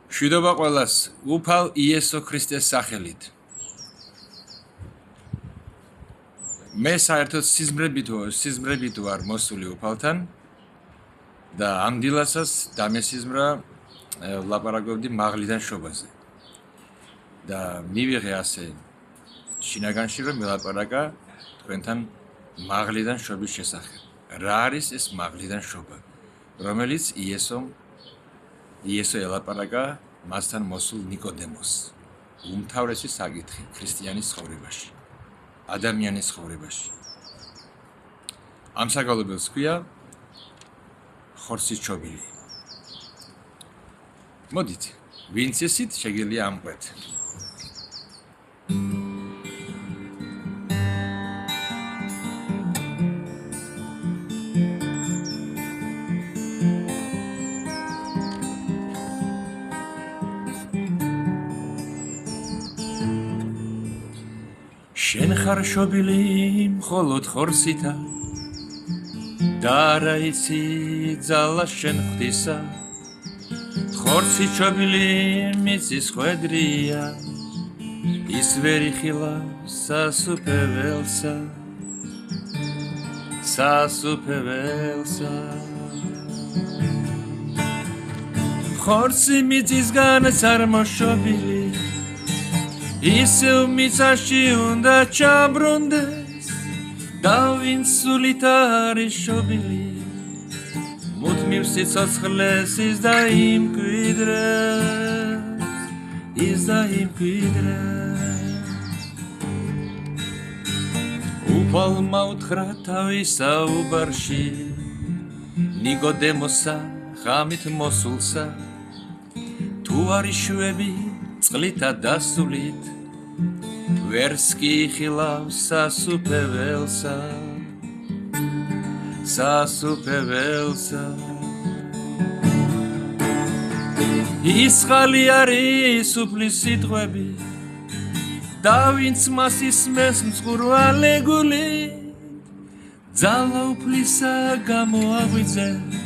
მშვიდობა ყველას, უფალ იესო ქრისტეს სახელით. მე საერთოდ სიზმრებით ვარ მოსული უფალთან და ამ დილასაც დამესიზმრა ვლაპარაკობდი მაღლიდან შობაზე. და მივიღე ასე შინაგანში რომ ვილაპარაკა თქვენთან მაღლიდან შობის შესახებ. რა არის ეს მაღლიდან შობა, რომელიც იესო ელაპარაკა მასთან მოსულ ნიკოდემოს. უმთავრესი საკითხი ქრისტიანის ცხოვრებაში, ადამიანის ცხოვრებაში. ამ საგალობელს ქვია ხორცის ჩობილი. მოდით, ვინც ისით შეგიძლია ამყვეთ. შენ ხარ შობილი მხოლოდ ხორცითა და არა იცი ძალა შენ ღვთისა ხორცი ჩობილი მიწის ხვედრია ის ვერ იხილავს სასუფეველსა ხორცი მიწისგან წარმოშობილი ისევ მიწაში უნდა ჩაბრუნდეს და ვინც სულით არის შობილი მუდმივ სიცოცხლეს ის დაიმკვიდრებს უფალმა უთხრა თავის საუბარში ნიკოდემოსა ღამით მოსულსა თუ არის შვები წყლითა დასულით ვერს კი იხილავს სასუფეველსა ის ხალი არის უფლის სიტყვები და ვინც მას ისმენს მწყურვალე გულით ძალა უფლისა გამოაღვიძებს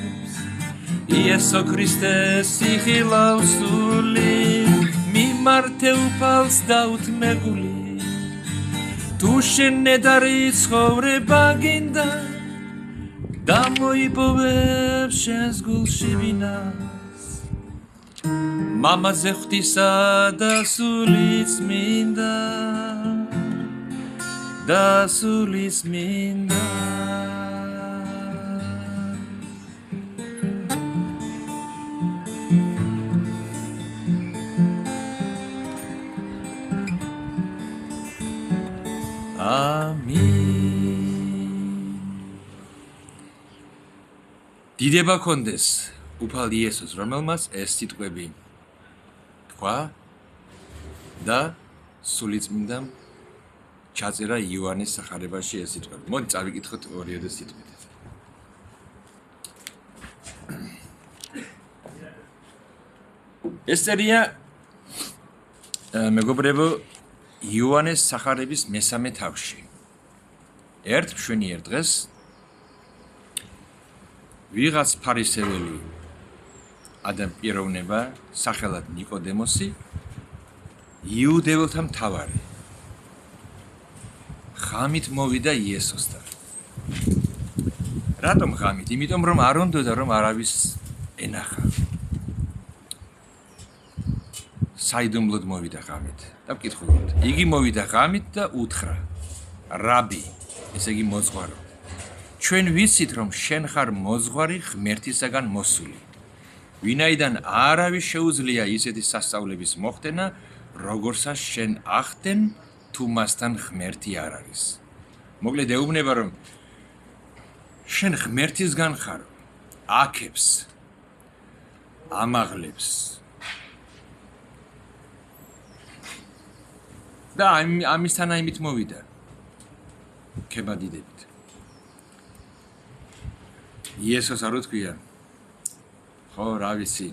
იესო ქრისტეს იხილავს სულით მიმართე უფალს დაუთმეგული თუ შენ ნედარი ცხოვრება გინდა და მოიპოვებს შენს გულში ვინას მამაზე ღვთისა და სულის მინდა დიდება კონდეს უფალ იესოს, რომელმაც ეს სიტყვები თქვა და სულიწმინდამ ჩაწერა იოანეს სახარებაში ეს სიტყვები. მოდი წავიკითხოთ ორიოდე სიტყვით. ეს წერია მეგობრებო იოანეს სახარების მესამე თავში. ერთ მშვენიერ დღეს ვიღაც ფარისეველი ადამ პიროვნება სახელად ნიკოდემოსი იუდეველთა მთავარი ღამით მოვიდა იესოსთან. რატომ ღამით? იმიტომ რომ არ უნდოდა რომ არავის ენახა. საიდუმლოდ მოვიდა ღამით და ვკითხულობთ. იგი მოვიდა ღამით და უთხრა: რაბი, ესე იგი მოძღვარო, ჩვენ ვიცით რომ შენ ხარ მოძღვარი ღმერთისაგან მოსული. ვინაიდან არავის შეუძლია ისეთი სასწაულების მოხდენა, როგორცაც შენ ახდენ, თუ მასთან ღმერთი არ არის. მოკლედ ეუბნება რომ შენ ღმერთისგან ხარ, აქებს, ამაღლებს. და ამისთან აიმით მოვიდა. ქებადიდებით. იესოს არ უთქვია, ხო, რა ვიცი,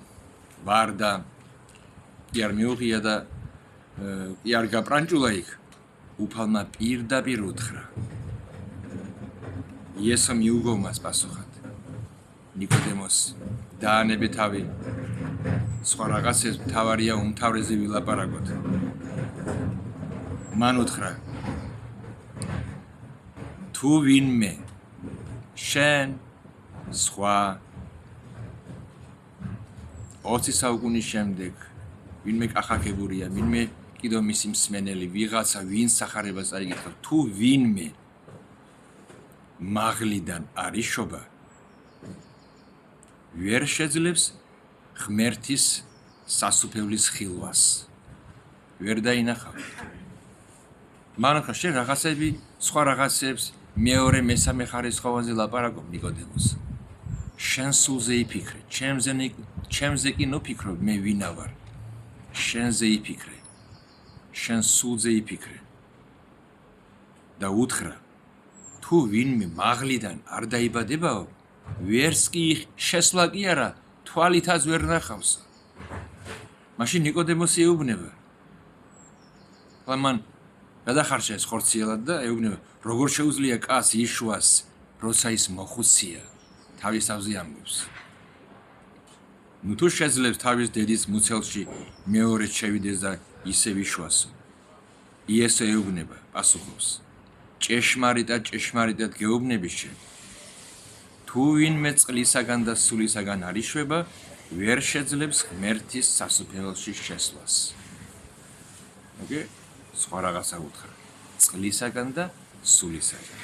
ვარ და კი არ მიუღია და კი არ გაპრანჭულა იქ. უფალმა პირდაპირ უთხრა. იესო მიუგო მას პასუხად. ნიკოდემოს დაანებე თავი სხვა რაღაცებს მთავარია უმთავრესზე ვილაპარაკოთ. მან უთხრა თუ ვინმე შენ სხვა 20 საუკუნის შემდეგ ვინმე კახაკებურია, ვინმე კიდევ მისი მსმენელი, ვიღაცა ვინ სახარებას წაიკითხა, თუ ვინმე მაღლიდან არიშობა ვერ შეძლებს ღმერთის სასუფევლის ხილვას. ვერ დაინახავთ. მაგრამ შენ რაღაცები, სხვა რაღაცებს მეორე მესამე ხარისხოვანზე ლაპარაკობ ნიკოდემოს. შენ სულზე იფიქრე, ჩემზე კი ნოფიქრობ, მე ვინა ვარ. შენზე იფიქრე. შენ სულზე იფიქრე. და უთხრა, თუ ვინმე მაღლიდან არ დაიბადებაო, ვერს კი შესვლა კი არა, თვალითაც ვერ ნახავს. მაშინ ნიკოდემოსი ეუბნება. მან გადახარშა ეს ხორციელად და ეუბნება, როგორ შეუძლია კაცს იშვას, როცა ის მოხუცია, თავის თავზე ამბობს. ნუ თუ შეძლებს თავის დედის მუცელში მეორედ შევიდეს და ისევ იშვასო. იესო ეუბნება, პასუხობს. ჭეშმარიტად გეუბნები შენ. თუ ვინმე წყლისაგან და სულისაგან არ იშვება, ვერ შეძლებს ღმერთის სასუფეველში შესვლას. ოკეი? სხვა რაღაცა უთხრა. წყლისაგან და სულისაგან.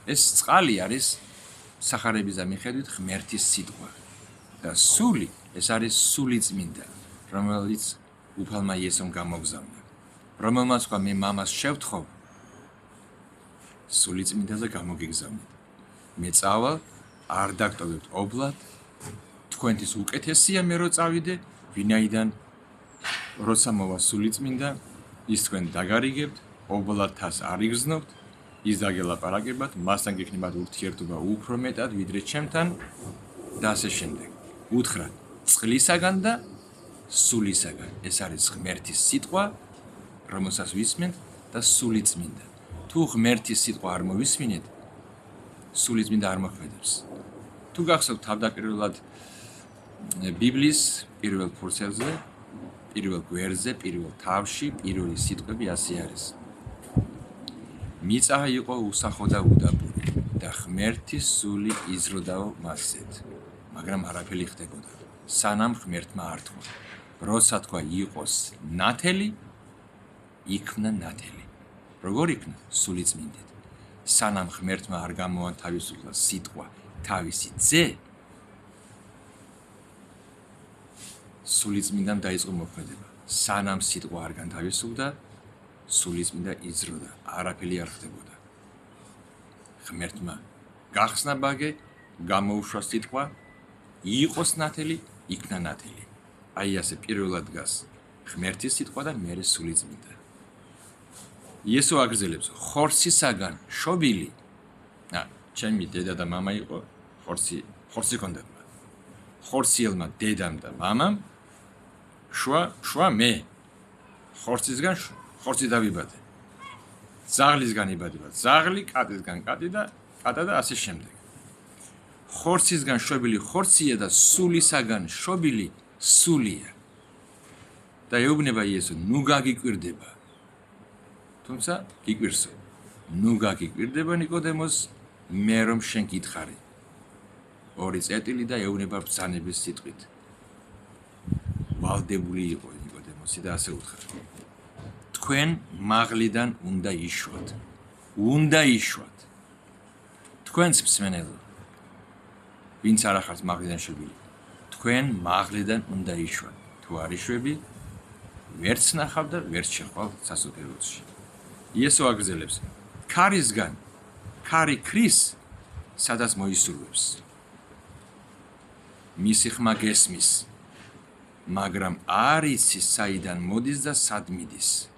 ეს წყალი არის სახარების და მიხედვით ღმერთის სიტყვა. და სული, ეს არის სულიწმინდა, რომელიც უფალმა იესომ გამოგზავნა. რომელმაც თქვა მე მამას შევთხოვ, სულიწმინდაზე გამოგიგზავნით. მე წავალ, არ დაგტოვებთ ობლად, თქვენთვის უკეთესია მე რო წავიდე, ვინაიდან როცა მოვა სულიწმინდა, ის თქვენ დაგარიგებთ, ობლადთას არ იგრძნობთ, ის დაგელაპარაკებათ, მასთან გექნებათ ურთიერთობა უფრო მეტად, ვიდრე ჩემთან და ასე შემდეგ. უთხრა წყლისაგან და სულისაგან. ეს არის ღმერთის სიტყვა, რომელსაც ვისმენთ და სულიწმინდა. თუ ღმერთის სიტყვა არ მოვისმინეთ, სულიწმინდა არ მოქმედებს. თუ გახსოვთ თავდაპირველად ბიბლიის პირველ ფურცელზე, პირველ გვერდზე, პირველ თავში, პირველი სიტყვები ასე არის. მიწა იყო უსახო და უდაბური და ღმერთის სული იზრდაო მასზეთ. მაგრამ არაფერი ხდებოდა, სანამ ღმერთმა არ თქვა. როცა თქვა იყოს ნათელი, იქმნა ნათელი. როგორ იქნა? სულიწმინდით. სანამ ღმერთმა არ გამოვა თავისუფლად სიტყვა, თავისი ძე, სულიწმინდამ დაიწყო მოქმედება. სანამ სიტყვა არ განთავისუფლდა, სულიწმინდა იზრდა, არაფერი არ ხდებოდა. ღმერთმა გახსნა ბაგე, გამოუშვა სიტყვა, იყოს ნათელი, იქნა ნათელი. აი ასე პირველად დგას ღმერთის სიტყვა და მერე სულიწმინდა. იესო აგრძელებს, ხორცისაგან შობილი. ჩემი დედა და მამა იყო ხორცი ჰქონდათ. ხორციელმა დედამ და მამამ შვა მე. ხორცისგან ხორცი დავიბადე. ზაღლისგან იბადება ზაღლი, კატისგან კატი და კატა და ასე შემდეგ. ხორცისგან შობილი ხორცია და სულისაგან შობილი სულია. და ეუბნება იესო, ნუ გაგიკვირდება. თუმცა გიკვირსო. ნუ გაგიკვირდება ნიკოდემოს, მე რომ შენ გითხარი. ორი წერტილი და ეუბნება ბრძანების სიტყვით. ვალდებული იყო ნიკოდემოსი და ასე უთხრა. თქვენ მაღლიდან უნდა იშვათ. უნდა იშვათ. თქვენს მსმენელო, ვინც არ ახართ მაღლიდან შობილი, თქვენ მაღლიდან უნდა იშვათ. თუ არ იშვები, ვერც ნახავ და ვერც შეხვავ სასუფეველში. იესო აგრძელებს, ქარისგან ქარი ქრის, სადაც მოისურვებს. მისი ხმა გესმის, მაგრამ არ იცის საიდან მოდის და სად მიდის.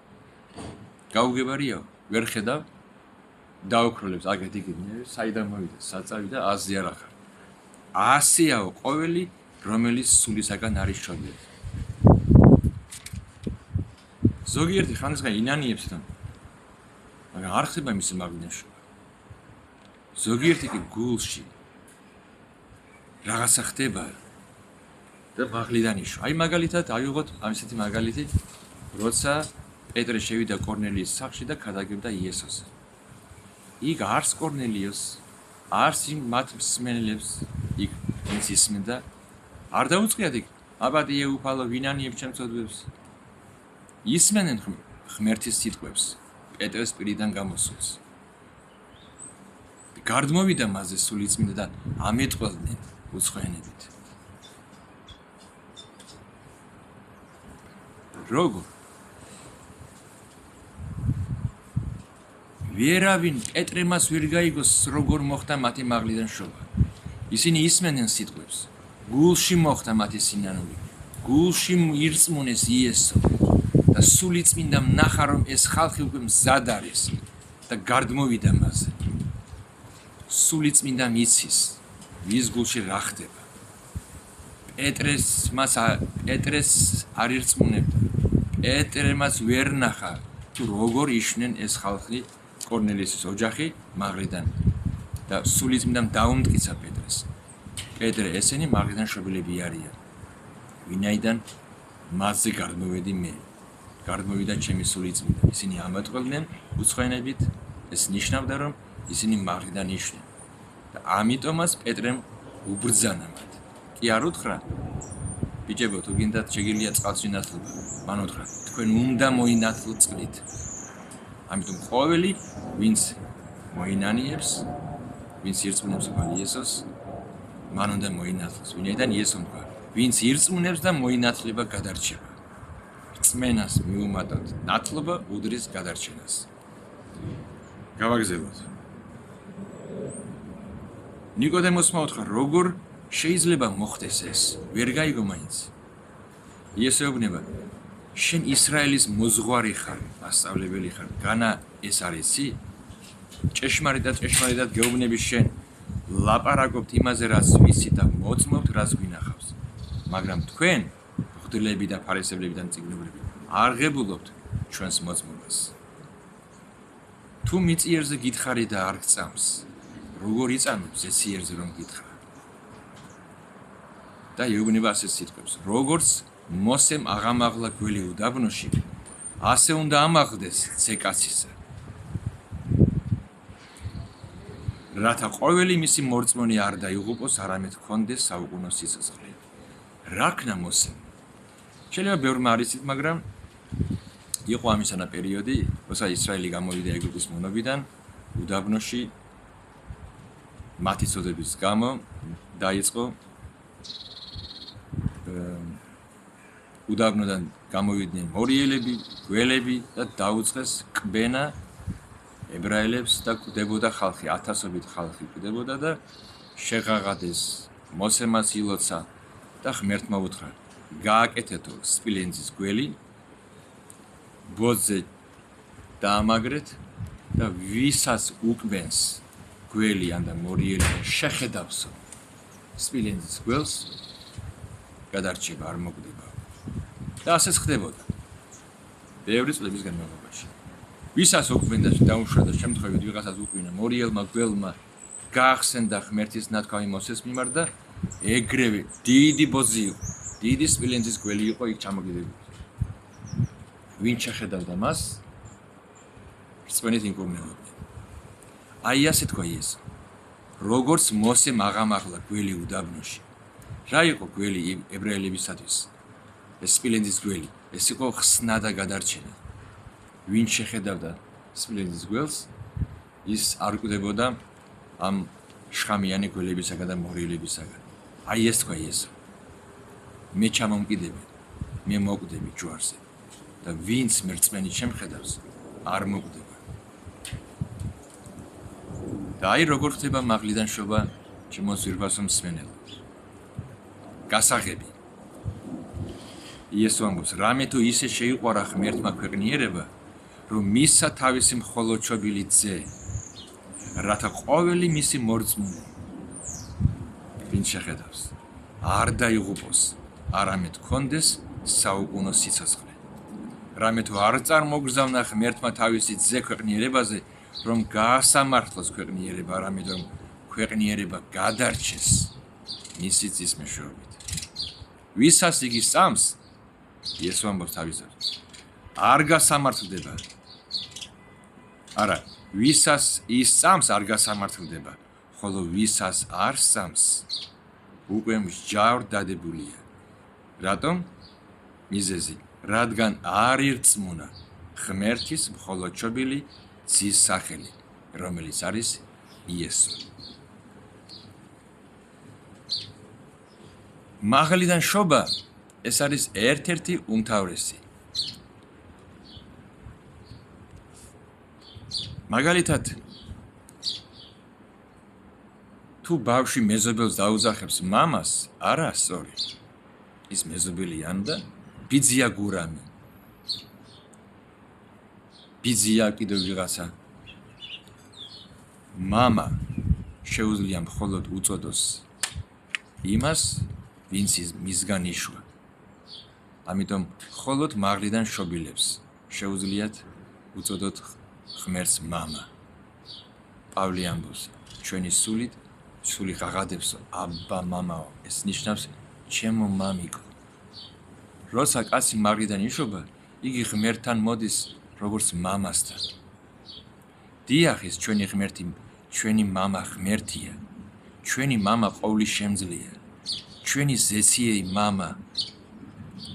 გაუგებარიაო, ვერ ხედავ, დაუქროლებს აგეთ იქით, საიდან მოვიდა, სად წავიდა, აზრი არ ახარ. ასეაო ყოველი, რომელიც სულისაგან არის შობილი. ზოგიერთი ხანისგან ინანიებს თან, მაგრამ არ ხდება მისი მაღლიდან შობა. ზოგიერთი კი გულში რაღაცა ხდება, და მაღლიდან იშვა. აი მაგალითად ავიღოთ ამისეთი მაგალითი, როცა პეტრე შევიდა კორნელიის სახლში და ქადაგებდა იესოს. იქ არს კორნელიოს, არს იმ მათ მსმენელებს, იქ ვინც ისმენდა, არ დაუწყიათ იქ, აბატი ეუფალო, ვინ ანიებს ჩემს ცოდვებს. ისმენენ ღმერთის სიტყვებს, პეტრეს პირიდან გამოსულს. გარდმოვიდა მასზე სულიწმინდა და ამეტყველდნენ უცხოენებით. როგორ? ვერავინ პეტრემას ვერ გაიგოს, როგორ მოხდა მათი მაღლიდან შობა. ისინი ისმენენ სიტყვებს, გულში მოხდა მათი სინანული, გულში ირწმუნეს იესო და სულიწმინდა ნახა, რომ ეს ხალხი უკვე მზად არის და გარდმოვიდა მასზე. სულიწმინდა მიცის, ვის გულში რა ხდება. პეტრეს არ ირწმუნებდა. პეტრემას ვერ ნახა, თუ როგორ იშვნენ ეს ხალხი კორნელიუსის ოჯახი მაღლიდან და სულიწმინდამ დაუმტკიცა პეტრეს. პეტრე, ესენი მაღლიდან შობილები არიან. ვინაიდან მასზე გარდმოვედი მე. გარდმოვიდა ჩემი სულიწმინდა. ისინი ამატყველდნენ უცხოენებით, ეს ნიშნავდა, რომ ისინი მაღლიდან იშვნენ. და ამიტომაც პეტრემ უბრძანა მათ. კი არ უთხრა? ბიჭებო, თუ გინდათ შეგიძლია წყალში ნათლობა. მან უთხრა, თქვენ უნდა მოინათლოთ წყლით. ამიტომ ყოველი, ვინც მოინანიებს, ვინც ირწმუნებს იესოს, მან უნდა მოინათლოს. ვინაიდან იესომ თქვა, ვინც ირწმუნებს და მოინათლება გადარჩება. რწმენას მიუმატოთ ნათლობა უდრის გადარჩენას. გავაგზავნოთ. ნიკოდემოსმა უთხრა, როგორ შეიძლება მოხდეს ეს? ვერ გაიგო მაინც. იესო ეუბნება, შენ ისრაელის მოზღვარი ხარ, მასწავლებელი ხარ, განა ეს არიცი? ჭეშმარიტად გეუბნები შენ, ლაპარაკობთ იმაზე, რაც ვიცი და მოწმობთ, რაც გვინახავს. მაგრამ თქვენ, მღვდლები და ფარისევლები და მწიგნობრები, არ ღებულობთ ჩვენს მოწმობას. თუ მიწიერზე გითხარი და არ გწამს, როგორ იწამებს ზეციერზე რომ გითხრა? და ეუბნება ასე სიტყვებს, როგორც მოსემ აღამაღლა გველი უდაბნოში, ასე უნდა ამაღლდეს ცეკაცისა. რათა ყოველი მისი მორწმუნე არ დაიღუპოს, არამედ ჰქონდეს საუკუნო სიცოცხლე. რა ქნა მოსემ? შეიძლება ბევრმა არ იცით, მაგრამ იყო ამისანა პერიოდი, როცა ისრაელი გამოვიდა ეგვიპტის მონობიდან, უდაბნოში მათი წოდების გამო დაიწყო უდაბნოდან გამოვიდნენ მორიელები, გველები და დაუწყეს კბენა ებრაელებს და კვდებოდა ხალხი, ათასობით ხალხი კვდებოდა და შეღაღადეს მოსემას ილოცა და ღმერთმა უთხრა, გააკეთეთო სპილენძის გველი, ბოძზე დაამაგრეთ და ვისაც უკბენს გველი ან და მორიელი შეხედავსო სპილენძის გველს, გადარჩება, არ მოკვდება. და ასეც ხდებოდა. ბევრი წლების განმავლობაში. ვისაც უკბენ და დაუშვა და შემთხვევით ვიღაცას უკბინა მორიელმა გველმა გაახსენდა ღმერთის ნათქვამი მოსეს მიმართ და ეგრევე დიდი ბოძი იყო, დიდი სპილენძის გველი იყო იქ ჩამოგდებული. ვინ შეხედავდა მას? რწმენით ინკურნებოდნენ. აი ასე თქვა იესო. როგორც მოსემ აღამაღლა გველი უდაბნოში. რა იყო გველი ებრაელებისათვის? ეს სპილენძის გველი, ეს იყო ხსნა და გადარჩენა. ვინ შეხედავდა სპილენძის გველს, ის არ კვდებოდა ამ შხამიანი გველებისაგან და მორიელებისაგან. აი ეს თქვა იესო. მე ჩამომკიდები, მე მოკვდები ჯვარზე და ვინც მერწმენით შემხედავს, არ მოკვდება. და აი როგორ ხდება მაღლიდან შობა ჩემო ძვირფასო მსმენელო. გასაღები. იესო ამბობს, რამე თუ ისე შეიყვარა ღმერთმა ქვეყნიერება, რომ მისცა თავისი მხოლოდ ჩობილი ძე, რათა ყოველი მისი მორწმუნე, ვინც შეხედავს, არ დაიღუპოს, არამედ ჰქონდეს საუკუნო სიცოცხლე. რამე თუ არ წარმოგზავნა ღმერთმა თავისი ძე ქვეყნიერებაზე, რომ გაასამართლოს ქვეყნიერება, არამედ რომ ქვეყნიერება გადარჩეს მისი ძის მეშვეობით. ვისაც იგი სწამს, იესო ამბობს თავისას, არ გასამართლდება. არა, ვისაც ის სწამს, არ გასამართლდება, ხოლო ვისაც არ სწამს, უკვე მსჯავრ დადებულია. რატომ? მიზეზი, რადგან არ ირწმუნა ღმერთის მხოლოდ ჩობილი ძის სახელი, რომელიც არის იესო. მაღლიდან შობა ეს არის ერთ-ერთი უმთავრესი. მაგალითად, თუ ბავშვი მეზობელს დაუძახებს მამას, არა სწორი. ის მეზობელი ანდა ბიძია გურამი. ბიძია კიდევ ვიღაცა. მამა შეუძლია მხოლოდ უწოდოს იმას, ვინც მისგან იშვა. ამიტომ მხოლოდ მაღლიდან შობილებს შეუძლიათ უწოდოთ ღმერთს მამა. პავლე ამბობს, ჩვენი სული ღაღადებსო, აბა მამაო, ეს ნიშნავს ჩემო მამიკო. როცა კაცი მაღლიდან იშობა, იგი ღმერთთან მოდის როგორც მამასთან. დიახის ჩვენი ღმერთი, ჩვენი მამა ღმერთია. ჩვენი მამა ყოვლისშემძლეა. ჩვენი ზეციეი მამა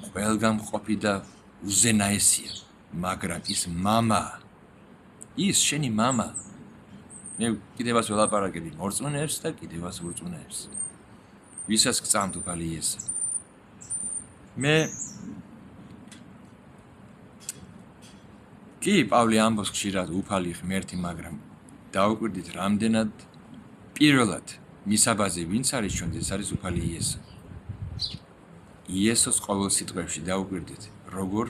ყველგან მყოფი და უზენაესია, მაგრამ ის მამა, ის შენი მამა. მე კიდევაც ველაპარაკები მორწმუნეებს და კიდევაც ურწმუნეებს. ვისაც გწამთ უფალი იესო. მე კი პავლე ამბობს ხშირად უფალი ღმერთი, მაგრამ დაუკვირდით რამდენად პირველად მისაბაძე ვინც არის ჩვენთვის, ეს არის უფალი იესო. იესოს ყოველ სიტყვებში დაუკვირდით, როგორ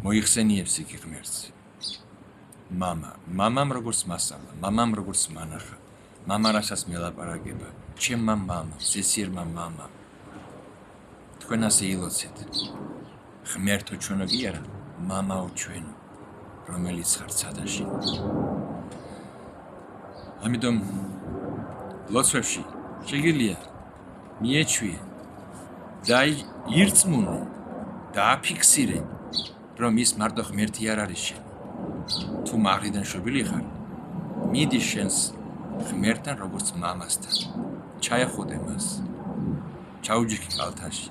მოიხსენიებს იგი ღმერთს. მამამ როგორც მასალა, მამამ როგორც მანახა, მამა რასაც მელაპარაკება, ჩემმა მამამ, ზესიერმა მამამ. თქვენ ასე ილოცეთ. ღმერთო ჩვენო კი არა, მამაო ჩვენო, რომელიც ხარ ცადაში. ამიტომ ლოცვებში შეგიძლია მიეჩვიე და ირწმუნე და აფიქსირე, რომ ის მარტო ღმერთი არ არის შენ. თუ მაღლიდან შობილი ხარ, მიდი შენს ღმერთთან როგორც მამასთან. ჩაეხუტე მას. ჩაუჯიქი კალთაში.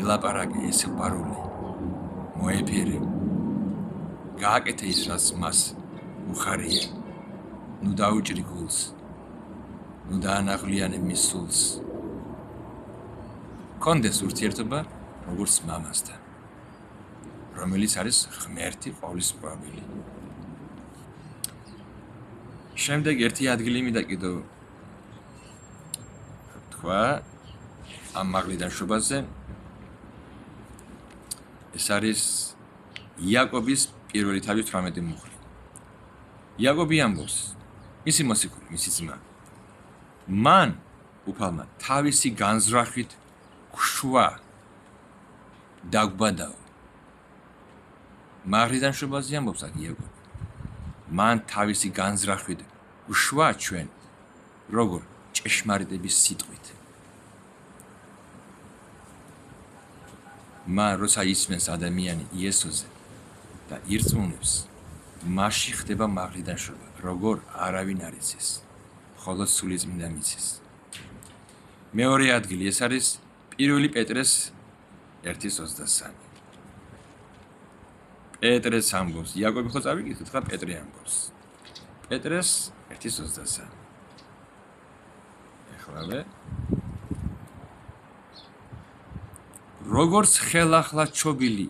ელაპარაკე ეს სიყვარული. მოეფერე. გააკეთე ის, რაც მას უხარია. ნუ დაუჭრი გულს. ნუ დაანაღლიანე მის სულს. კონდეს ურთიერთობა როგორც მამასთან, რომელიც არის ღმერთი ყოვლისმყოფელი. შემდეგ ერთი ადგილი მინდა კიდევ თქვა ამ მაღლიდან შობაზე. ეს არის იაკობის პირველი თავის 18 მუხლი. იაკობი ამბობს, მისი მოსიკული, მისი ძმა, მან უფალმა თავისი განზრახვით ქშვა დაგვბადაო. მაღლიდან შობაზე ამბობს აქ იაკობი. მან თავისი განზრახვით ქშვა ჩვენ, როგორ ჭეშმარიტების სიტყვით. მან როცა ისმენს ადამიანი იესოზე და ირწმუნებს, მასში ხდება მაღლიდან შობა, როგორ არავინ არ იცის, მხოლოდ სულიწმინდა მიცის. მეორე ადგილი ეს არის 1 პეტრეს 1:23. პეტრეს ამბობს, იაკობი ხო წავიკითხეთ, ხა პეტრე ამბობს. პეტრეს 1:23. ეხლავე როგორც ხელახლა ჩობილი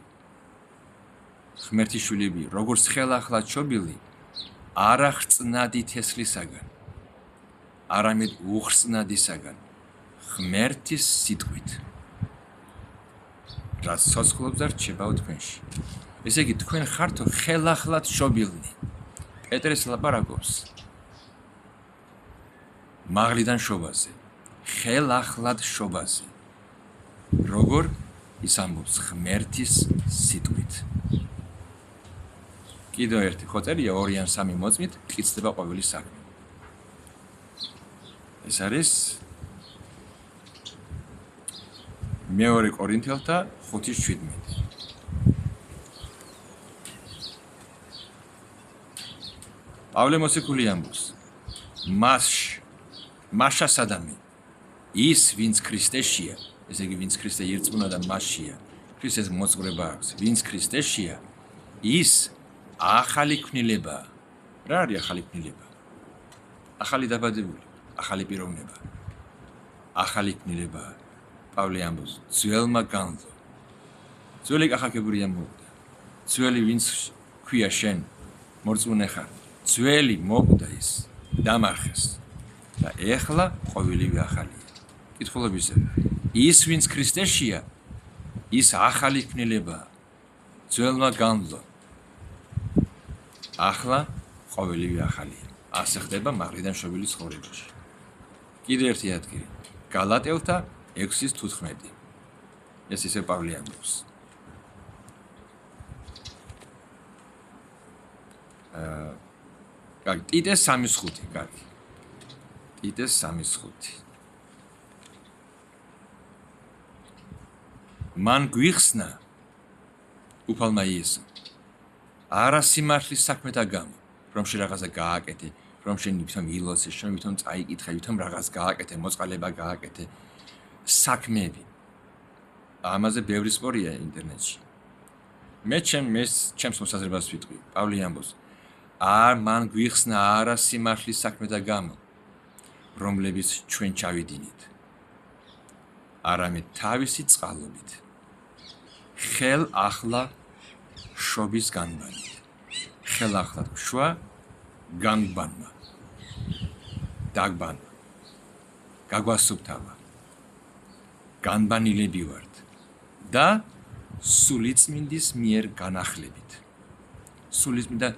ღმერთის შვილები, როგორც ხელახლა ჩობილი არა ხრწნადი თესლისაგან, არამედ უხრწნადისაგან, ღმერთის სიტყვით, რაც ცოცხლობს და რჩებაო თქვენში. ესე იგი, თქვენ ხართო ხელახლად შობილნი. პეტრეს ლაპარაკობს მაღლიდან შობაზე, ხელახლად შობაზე. როგორ ის ამბობს ღმერთის სიტყვით. კიდევ ერთი ხო წერია 2 ან 3 მოწმით მტკიცდება ყოველი საქმე. ეს არის მეორე კორინთელთა 5:17. პავლე მოციქული ამბობს: მასშა სადამი ის ვინც ქრისტეშია, ესე იგი ვინც ქრისტე ირწმუნა და მასშია, ქრისტეს მოძღვრება აქვს, ვინც ქრისტეშია, ის ახალი ქმნილებაა. რა არის ახალი ქნილება? ახალი დაბადებული, ახალი პიროვნება. ახალი ქმნილებაა. პავლე ამბობს: ძველმა განვლო. ძველი კახაკებურია მოვიდა. ძველი ვინც ქვია შენ მორწმუნე ხარ. ძველი მოვიდა ის, დამარხეს და ეხლა ყოველივე ახალია. კითხულობისა, ის ვინც ქრისტეშია, ის ახალი ქმნილებაა. ძველმა განვლო. ახლა ყოველივე ახალია. ასე ხდება მაღლიდან შობილი ცხოვრებაში. კიდევ ერთი ადგილი. გალატელთა 6:15. ეს ისე პავლე ამბობს. კარგი, ტიტეს 3:5, კარგი. ტიტეს 3:5. მან გვიხსნა უფალმა იესო არა სიმართლის საქმეთა გამო, რომ შენ რაღაცა გააკეთე, რომ შენ ვითომ ილოცე, შენ ვითომ წაიკითხე, ვითომ რაღაც გააკეთე, მოწყალება გააკეთე, საქმეები. ამაზე ბევრი სპორია ინტერნეტში. მე ჩემს მოსაზრებას ვიტყვი. პავლე ამბობს: მან გვიხსნა არა სიმართლის საქმეთა გამო, რომლებიც ჩვენ ჩავიდინით, არამედ თავისი წყალობით, ხელ ახლა შობის განბანით. ხელ ახლა შვა განბანმა, დაგბანმა, გაგვასუფთავა, განბანილები ვართ და სულიწმინდის მიერ განახლებით. სულიწმინდა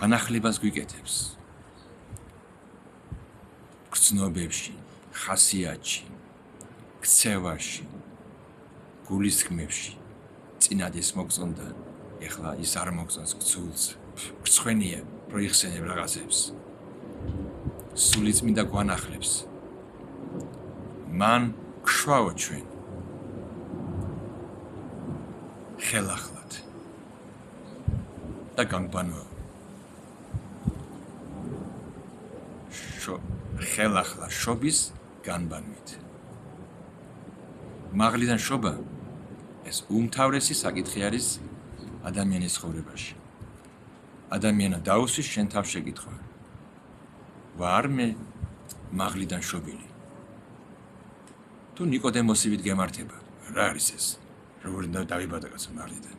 განახლებას გვიკეთებს. გრძნობებში, ხასიათში, ქცევაში, გულისხმებში, წინადეს მოგწონდა, ეხლა ის არ მოგწონს გცულს, გცხვენია, პროიხსენებ რაღაცებს. სულიწმინდა გვანახლებს. მან გშვაო ჩვენ. ხელახლად და განბანო. ხელახლა შობის განბანვით. მაღლიდან შობა ეს უმთავრესი საკითხი არის ადამიანის ცხოვრებაში. ადამიანა დაუსვის შენ თავს შეკითხვა. ვარ მე მაღლიდან შობილი? თუ ნიკოდემოსივით გემართება, რა არის ეს? როგორ უნდა დავიბადო კაცო მაღლიდან?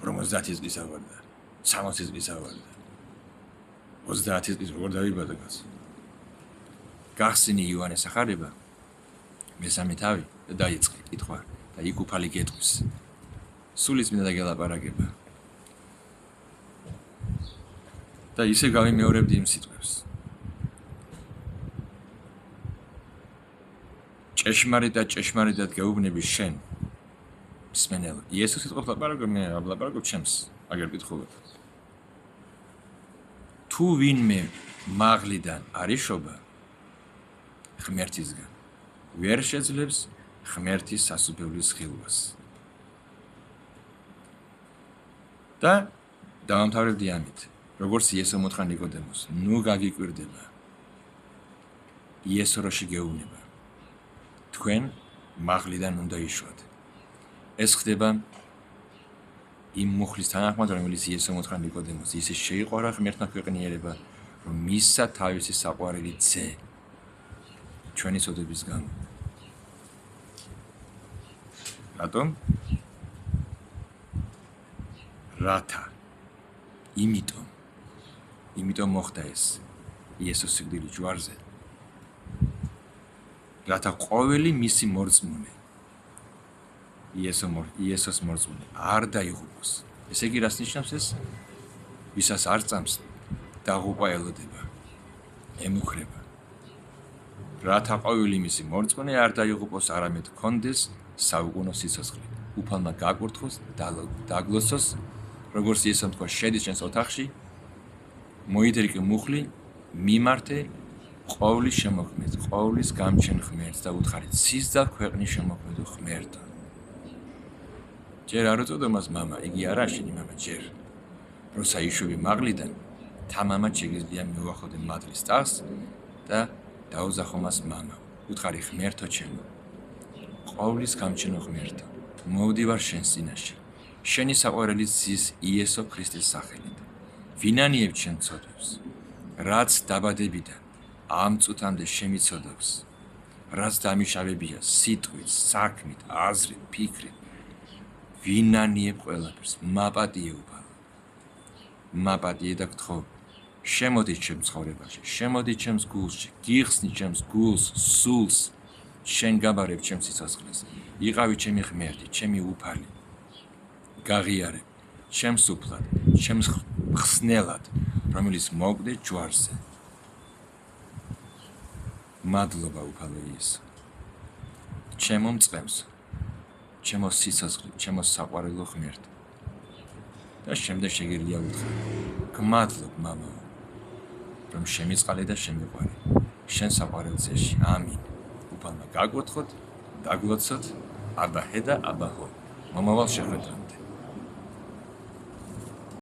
50 წლის ავარდა, 60 წლის ავარდა. 30 წლის როგორ დავიბადო კაცო? გახსინი იოანეს ახარება, მესამე თავი და დაიწყე კითხვა და იქ უფალი გეტყვის. სულიწმინდა და გელაპარაკება. და ისე გავიმეორებდი იმ სიტყვებს. ჭეშმარიტად გეუბნები შენ მსმენელ. იესოს სიტყვებს ლაპარაკობ, მე ლაპარაკობ ჩემს, აგერ კითხულობ. თუ ვინმე მაღლიდან არის შობა ღმერთისგან, ვერ შეძლებს ღმერთის სასუფეველის ხილვას. და დავამთავრებდი ამით, როგორც იესო მოთხრა ნიკოდემოს, ნუ გაგიკვირდება. იესო როში გეუბნება. თქვენ მაღლიდან უნდა იშვათ. ეს ხდება იმ მუხლის თანახმად, რომელიც იესო მოთხრა ნიკოდემოს, ისე შეიყვარა ღმერთმა ქვეყნიერება, რომ მისცა თავისი საყვარელი ძე ჩვენი წოდების გამო. რატომ? რათა. იმიტომ მოხდა ეს იესოს სიკვდილი ჯვარზე. რათა ყოველი მისი მორწმუნე იესოს მორწმუნე არ დაიღუპოს. ესე იგი რას ნიშნავს ეს? ვისაც არ წამს დაღუპვა ელოდება, ემუქრება. რათა ყოველი მისი მორწმუნე არ დაიღუპოს, არამედ ჰქონდეს საუკუნო სიცოცხლე. უფალმა გაკურთხოს, დაგლოცოს, როგორც იესომ თქვა, შედის შენს ოთახში, მოიდრიკე მუხლი, მიმართე ყოვლის შემოქმედ, ყოვლის გამჩენ ღმერთს და უთხარი ცის და ქვეყნის შემოქმედო ღმერთო. ჯერ არ უწოდო მას მამა, იგი არა შენი მამა ჯერ. როცა იშვები მაღლიდან, თამამად შეგიძლია მივახოდე მადლის ტახტს და დაუძახო მას მამა. უთხარი ღმერთო ჩემო. ყოვლის გამჩენო ღმერთო, მოვდივარ შენს წინაშე. შენი საყვარელი ძის იესო ქრისტეს სახელით. ვინანიებ ჩემ ცოდვებს, რაც დაბადებიდან ამ წუთამდე შემიცოდავს, რაც დამიშავებია სიტყვით, საქმით, აზრით, ფიქრით. ვინანიებ ყველაფერს, მაპატიე უფალო. მაპატიე და გთხოვ, შემოდი ჩემ ცხოვრებაში, შემოდი ჩემს გულში, გიხსნი ჩემს გულს, სულს, შენ გაბარებ ჩემს სიცოცხლეს. იყავი ჩემი ღმერთი, ჩემი უფალი. გაღიარე ჩემს უფლად, ჩემს ხსნელად, რომელიც მოგდე ჯვარზე. მადლობა უფალო იესო. ჩემო მწყემს, ჩემო სიცოცხლე, ჩემო საყვარელო ღმერთო. და შემდეგ შეგიძლია უთხრა, გმადლობ მამა, რომ შემიწყალე და შემიყვარე. შენ საყვარელ ძეში. ამინ. უფალმა გაგვრთხოთ, დაგლოცოთ, აბა ჰე და აბა ჰო. მომავალ შეხვედრამდე.